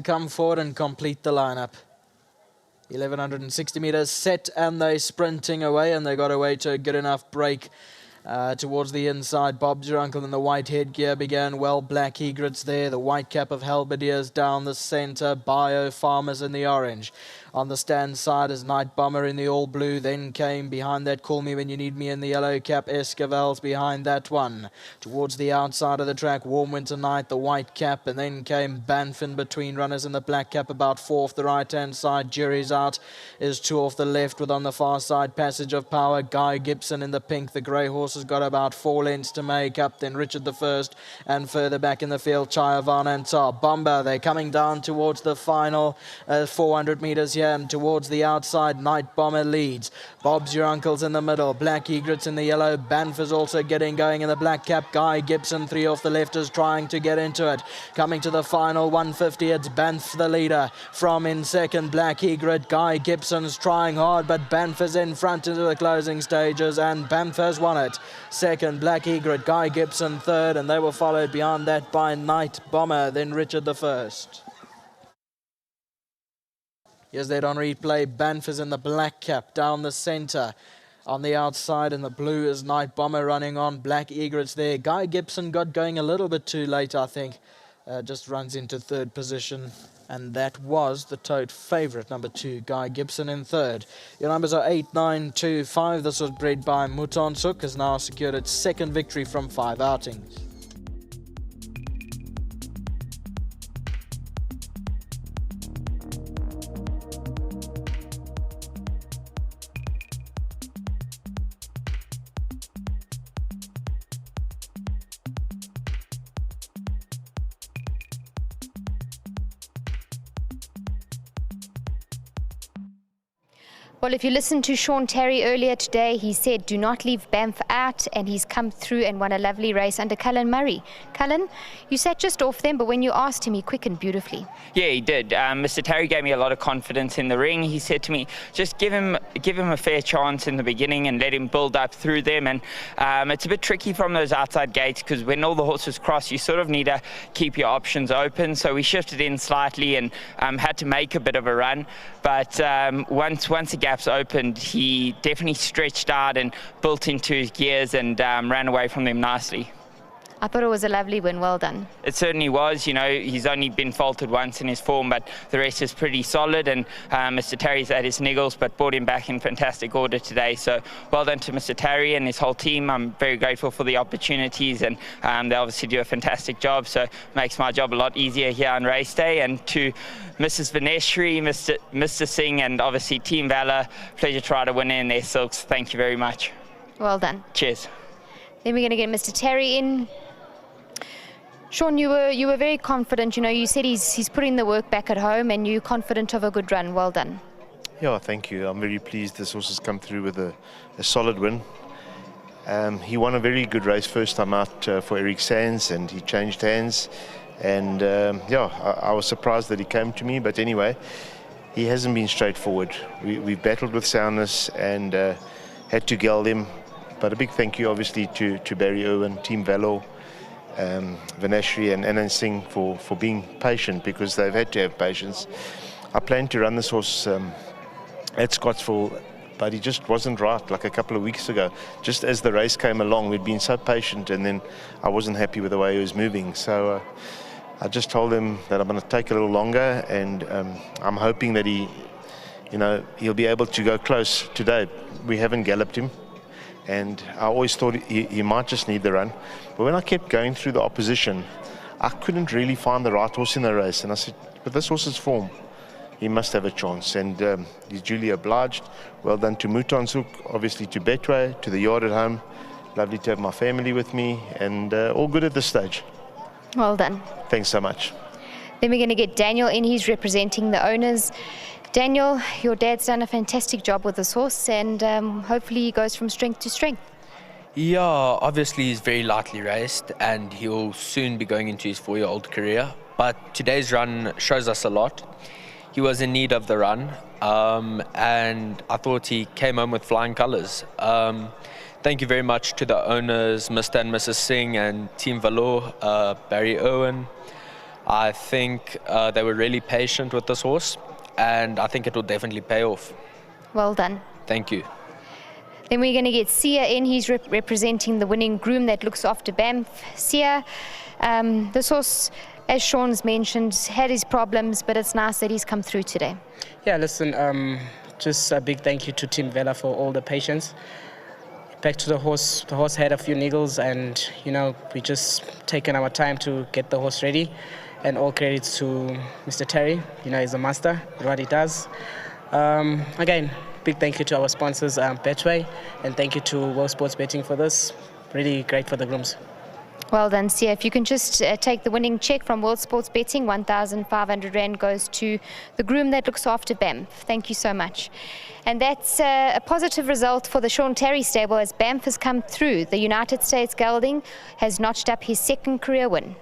come forward and complete the lineup. 1160 meters set, and they're sprinting away, and they got away to a good enough break towards the inside. Bob's your uncle in the white headgear began well. Black egrets there. The white cap of halberdiers down the centre. Bio Farmers in the orange. On the stand side is Night Bomber in the all blue. Then came behind that Call Me When You Need Me in the yellow cap. Esquivel's behind that one. Towards the outside of the track, Warm Winter Night, the white cap. And then came Banff in between runners in the black cap, about 4 off the right-hand side. Jury's out is 2 off the left, with on the far side Passage of Power. Guy Gibson in the pink. The grey horse has got about 4 lengths to make up. Then Richard the First, and further back in the field, Chayavan and Tar Bomber. They're coming down towards the final 400 metres here, and towards the outside Night Bomber leads. Bob's your uncle's in the middle. Black egrets in the yellow. Banff is also getting going in the black cap. Guy Gibson 3 off the left is trying to get into it. Coming to the final 150, it's Banff the leader. From in second, Black egret. Guy Gibson's trying hard, but Banff is in front into the closing stages, and Banff has won it. Second, Black egret. Guy Gibson third, and they were followed beyond that by Night Bomber, then Richard the First. Here's that on replay. Banff is in the black cap down the centre. On the outside in the blue is Night Bomber running on. Black egrets there. Guy Gibson got going a little bit too late, I think. Just runs into third position. And that was the tote favourite, number 2, Guy Gibson in third. Your numbers are 8, 9, 2, 5. This was bred by Mouton Souk, has now secured its second victory from 5 outings. Well, if you listened to Sean Terry earlier today, he said do not leave Banff out, and he's come through and won a lovely race under Cullen Murray. Cullen, you sat just off them, but when you asked him, he quickened beautifully. Yeah, he did. Mr. Terry gave me a lot of confidence in the ring. He said to me, just give him a fair chance in the beginning and let him build up through them. And it's a bit tricky from those outside gates, because when all the horses cross, you sort of need to keep your options open. So we shifted in slightly and had to make a bit of a run. But once the gaps opened, he definitely stretched out and built into his gears and ran away from them nicely. I thought it was a lovely win. Well done. It certainly was. You know, he's only been faulted once in his form, but the rest is pretty solid. And Mr. Terry's had his niggles, but brought him back in fantastic order today. So well done to Mr. Terry and his whole team. I'm very grateful for the opportunities, and they obviously do a fantastic job. So it makes my job a lot easier here on race day. And to Mrs. Vaneshri, Mr. Singh, and obviously Team Valor, pleasure to ride a winner in their silks. Thank you very much. Well done. Cheers. Then we're going to get Mr. Terry in. Sean, you were very confident. You know, you said he's putting the work back at home, and you're confident of a good run. Well done. Yeah, thank you. I'm very pleased this horse has come through with a solid win. He won a very good race first time out for Eric Sands, and he changed hands. And I was surprised that he came to me, but anyway, he hasn't been straightforward. We've battled with soundness and had to gel him. But a big thank you, obviously, to Barry Irwin, Team Valor, Vaneshri and Anand Singh for being patient, because they've had to have patience. I planned to run this horse at Scottsville, but he just wasn't right like a couple of weeks ago. Just as the race came along, we'd been so patient, and then I wasn't happy with the way he was moving. So I just told him that I'm going to take a little longer, and I'm hoping that he'll be able to go close today. We haven't galloped him, and I always thought he might just need the run. But when I kept going through the opposition, I couldn't really find the right horse in the race. And I said, with this horse's form, he must have a chance. And he's duly obliged. Well done to Mouton Souk, obviously to Betway, to the yard at home. Lovely to have my family with me, and all good at this stage. Well done. Thanks so much. Then we're going to get Daniel in. He's representing the owners. Daniel, your dad's done a fantastic job with this horse, and hopefully he goes from strength to strength. Yeah, obviously he's very lightly raced, and he'll soon be going into his 4-year-old career. But today's run shows us a lot. He was in need of the run, and I thought he came home with flying colours. Thank you very much to the owners, Mr. and Mrs. Singh, and Team Valor, Barry Irwin. I think they were really patient with this horse, and I think it will definitely pay off. Well done. Thank you. Then we're going to get Sia in. He's representing the winning groom that looks after Banff. Sia, this horse, as Sean's mentioned, had his problems, but it's nice that he's come through today. Yeah, listen, just a big thank you to Team Vela for all the patience. Back to the horse had a few niggles, and we just taken our time to get the horse ready, and all credits to Mr. Terry. He's a master at what he does. Again, big thank you to our sponsors, Betway, and thank you to World Sports Betting for this. Really great for the grooms. Well done, Sia. If you can just take the winning check from World Sports Betting, 1,500 Rand goes to the groom that looks after Banff. Thank you so much. And that's a positive result for the Sean Terry stable as Banff has come through. The United States gelding has notched up his second career win.